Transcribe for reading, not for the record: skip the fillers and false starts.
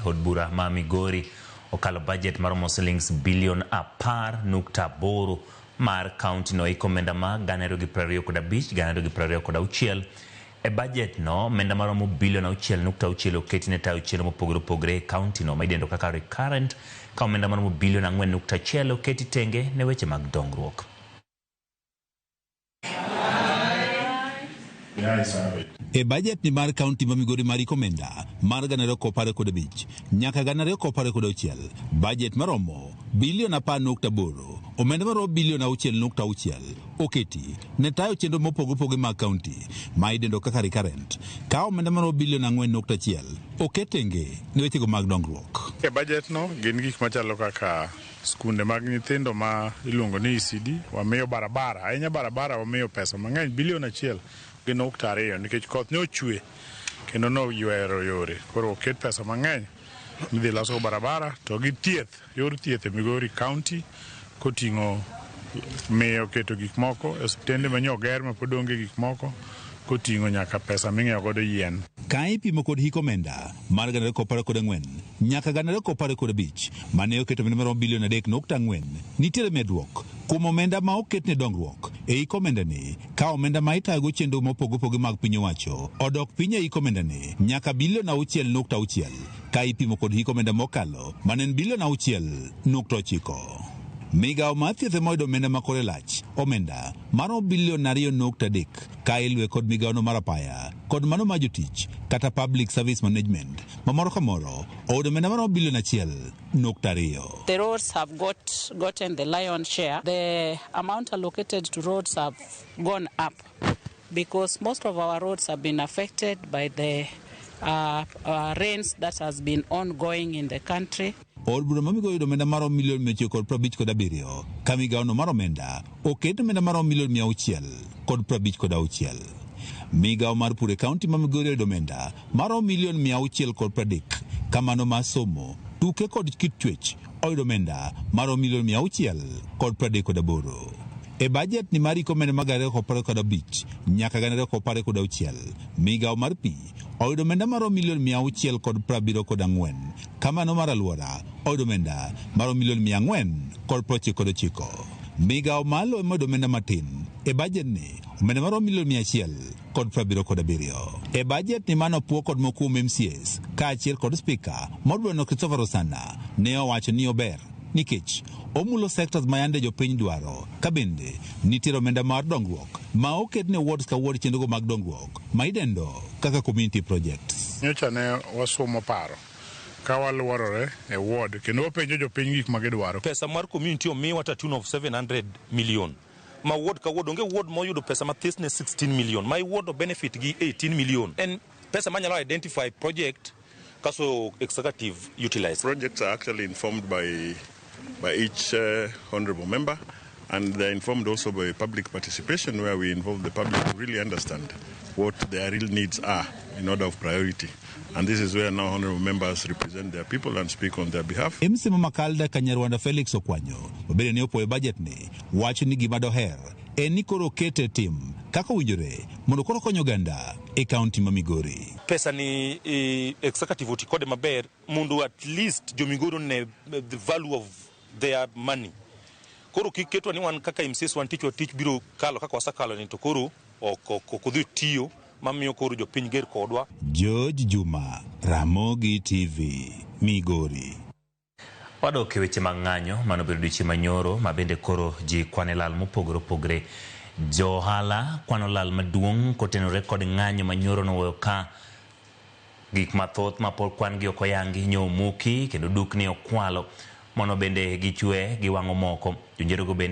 od bura ma Migori okalo bajet maromo shillings bilion 10.8 mar Kaunti no iko omenda ma 225,226 e bajet no omenda maromo bilion 6.6 oketi ne tayo chenro mopogore opogore Kaunti no ma idendo kaka recurrent, ka omenda maromo bilion 4.1 oketi tenge ne weche mag dongruok. E bajet ni mar Kaunti ma Migori mari komenda mar 2,205 nyaka 2,206 bajet maromo bilion 10.8 omenda maromo bilion 6.6 oketi ne tayo chenro mopogore opogore mag Kaunti ma idendo kaka recurrent, ka omenda maromo bilion 4.1 oketenge ne wechego mag dongruok. E bajet no gin gik machalo kaka skunde mag nyithindo ma iluongo ni ECD, wamiyo barabara, ahinya barabara wamiyo pesa mang'eny bilion 1.2 nikech koth ne ochwe kendo no ywero yore, koro oket pesa mang'eny midhi loso barabara to gi thieth, yor thieth e Migori Kaunti koting'o miyo keto gik moko e osiptende manyoger ma pod onge gik moko koting'o nyaka pesa ming'iewo godo yien. Ka ipimo kod hik omenda mar 2,204 nyaka 2,205 mane oketo omenda maromo bilion 3.4 nitiere medruok kuom omenda ma oket ne dongruok e hik omenda ni, ka omenda ma itayogo chenro mopogore opogore mag piny owacho odok piny e hik omenda ni nyaka bilion 6.6 ka ipimo kod hik omenda mokalo mane en bilion 6.9. Migawo mar thieth moyudo omenda makore lach omenda maromo bilion 2.3 ka ilwe kod migawo no mar apaya kod mano mar jotich kata public service management mamoro kamoro oyudo omenda maromo bilion 1.2. The roads have gotten the lion's share. The amount allocated to roads have gone up because most of our roads have been affected by the rains that has been ongoing in the country. Od bura ma Migori oyudo omenda maromo milion 957 ka migawo no mar omenda oket omenda maromo milion 656. Migawo mar pur e Kaunti ma Migori oyudo omenda maromo milion 630 ka mano mar somo, tuke kod kit chwech oyudo omenda maromo milion 638. E bajet ni mari komenda mag 2,205 nyaka 2,206 migawo mar pi oyudo omenda maromo milion 674 ka mano mar alwora oyudo omenda maromo milion 499. Migawo malo oyudo omenda matin e bajet ni omenda maromo milion 177. E bajet ni mano puo kod moko MCAs ka achiel kod spika modwano Christopher Osana ne owacho ni ober nikech omulo sectors ma yande jopiny dwaro, ka bende nitiere omenda mar dongruok ma oket ne wards ka ward chenrogo mag dongruok ma idendo kaka community projects. Nyocha ne wasuomo paro ka waluorore e ward kendo wapenjo jopiny gik ma gidwaro. Pesa mar community omiwa to tune of 700 million. Ma ward ka ward onge ward moyudo pesa mathis ne 16 million. My ward benefit gi 18 million. And pesa manyalo identify project kaso executive utilize. Projects are actually informed by each honorable member, and they're informed also by public participation, where we involve the public to really understand what their real needs are in order of priority. And this is where now honorable members represent their people and speak on their behalf. Msemo Makalda Kanyarwanda Felix Okwanyo obede ne opoe budget ni wacho ni gima doher en ni koro kete tim kaka winjore mondo koro konyo ganda e Kaunti ma Migori. Pesa ni executive utikode maber mondo at least jo Migori ne the value of their money. Koro kiketwa ni wan kaka MCS wan tich biro kalo kaka wasakalo ni to koro kodhi tiyo mamiyo koro jopiny ger kodwa. George Juma, Ramogi TV, Migori. Wadok e weche mag ng'anyo mano bedo dichi manyoro ma bende koro ji kwane lal mopogore opogore. Johala kwano lal maduong' kotenore kod ng'anyo manyoro no ka gik mathoth ma pol kwan gi okoyangi nyomuki kendo dukni okwalo mono bende gichwe giwang'o moko. Jonjero go bende